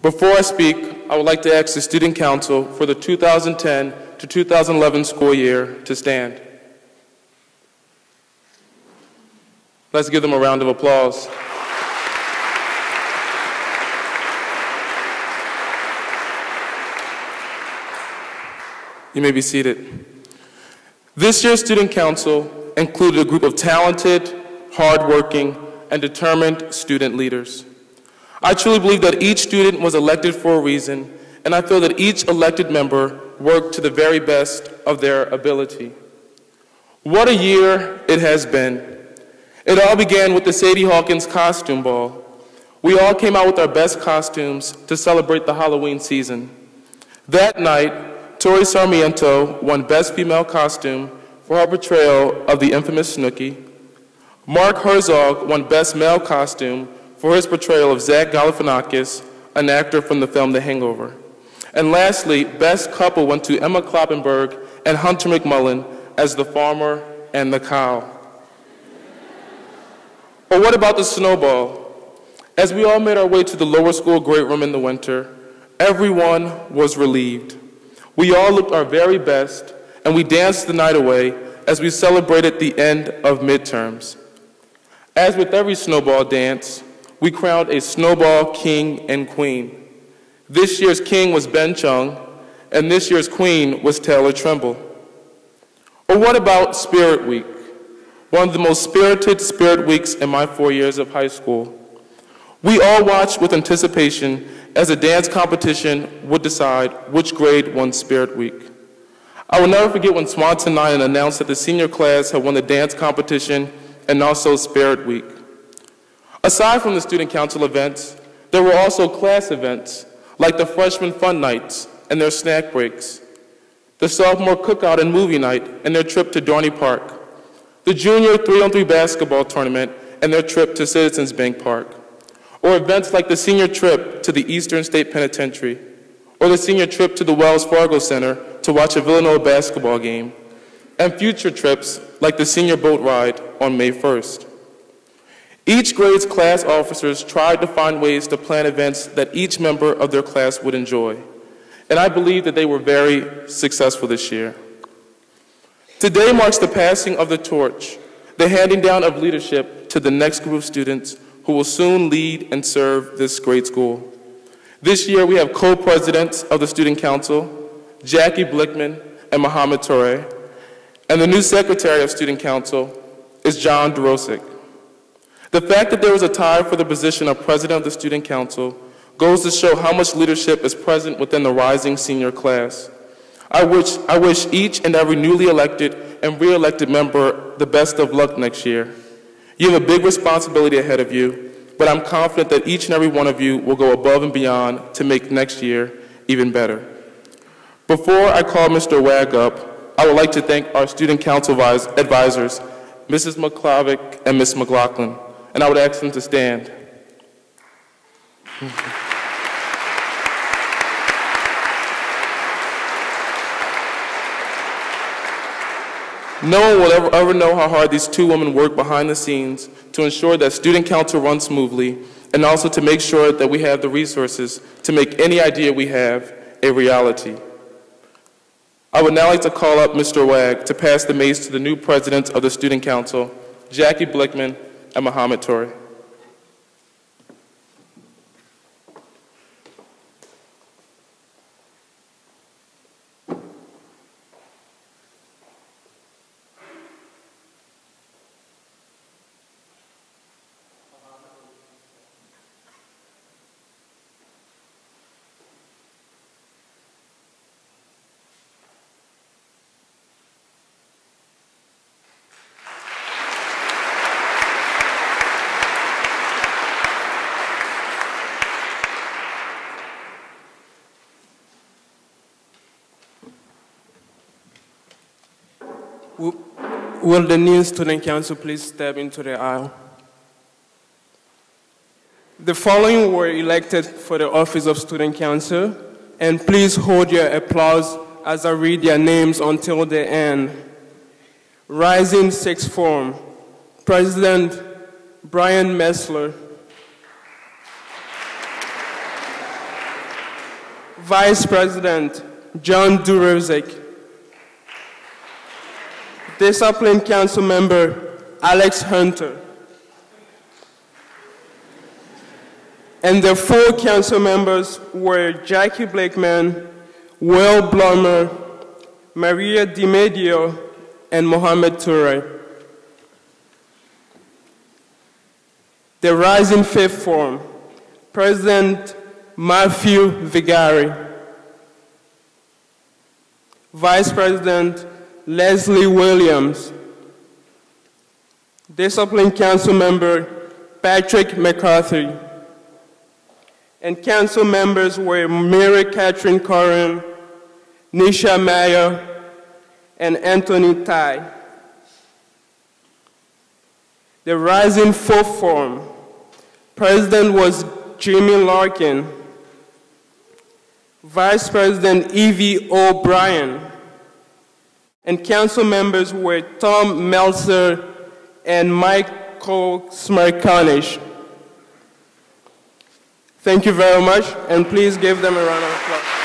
Before I speak, I would like to ask the Student Council for the 2010 to 2011 school year to stand. Let's give them a round of applause. You may be seated. This year's Student Council included a group of talented, hardworking, and determined student leaders. I truly believe that each student was elected for a reason, and I feel that each elected member worked to the very best of their ability. What a year it has been. It all began with the Sadie Hawkins Costume Ball. We all came out with our best costumes to celebrate the Halloween season. That night, Tori Sarmiento won Best Female Costume for her portrayal of the infamous Snooki. Mark Herzog won Best Male Costume for his portrayal of Zach Galifianakis, an actor from the film The Hangover. And lastly, Best Couple went to Emma Kloppenberg and Hunter McMullen as the farmer and the cow. Or what about the snowball? As we all made our way to the lower school great room in the winter, everyone was relieved. We all looked our very best, and we danced the night away as we celebrated the end of midterms. As with every snowball dance, we crowned a snowball king and queen. This year's king was Ben Chung, and this year's queen was Taylor Trimble. Or what about Spirit Week? One of the most spirited Spirit Weeks in my 4 years of high school. We all watched with anticipation as a dance competition would decide which grade won Spirit Week. I will never forget when Swanson Nine announced that the senior class had won the dance competition and also Spirit Week. Aside from the Student Council events, there were also class events like the Freshman Fun Nights and their snack breaks, the Sophomore Cookout and Movie Night and their trip to Dorney Park, the Junior 3-on-3 Basketball Tournament and their trip to Citizens Bank Park, or events like the Senior Trip to the Eastern State Penitentiary, or the Senior Trip to the Wells Fargo Center to watch a Villanova basketball game, and future trips like the Senior Boat Ride on May 1st. Each grade's class officers tried to find ways to plan events that each member of their class would enjoy, and I believe that they were very successful this year. Today marks the passing of the torch, the handing down of leadership to the next group of students who will soon lead and serve this great school. This year we have co-presidents of the Student Council, Jackie Blickman and Mohammed Torre, and the new Secretary of Student Council is John Dorosic. The fact that there was a tie for the position of President of the Student Council goes to show how much leadership is present within the rising senior class. I wish each and every newly elected and re-elected member the best of luck next year. You have a big responsibility ahead of you, but I'm confident that each and every one of you will go above and beyond to make next year even better. Before I call Mr. Wag up, I would like to thank our Student Council advisors, Mrs. McClavick and Ms. McLaughlin, and I would ask them to stand. No one will ever know how hard these two women work behind the scenes to ensure that Student Council runs smoothly and also to make sure that we have the resources to make any idea we have a reality. I would now like to call up Mr. Wag to pass the mace to the new presidents of the Student Council, Jackie Blickman and Mohammed Torre. Will the new Student Council please step into the aisle? The following were elected for the office of Student Council, and please hold your applause as I read their names until the end. Rising Sixth Form, President Brian Messler. Vice President John Durozic. Discipline Council Member Alex Hunter. And the full council members were Jackie Blakeman, Will Blummer, Maria DiMedio, and Mohamed Toure. The Rising Fifth Forum, President Matthew Vigari, Vice President Leslie Williams, Discipline Council Member Patrick McCarthy, and council members were Mary Catherine Corrin, Nisha Meyer, and Anthony Tai. The Rising Fourth Forum, President was Jimmy Larkin, Vice President Evie O'Brien, and council members were Tom Meltzer and Michael Smerconish. Thank you very much, and please give them a round of applause.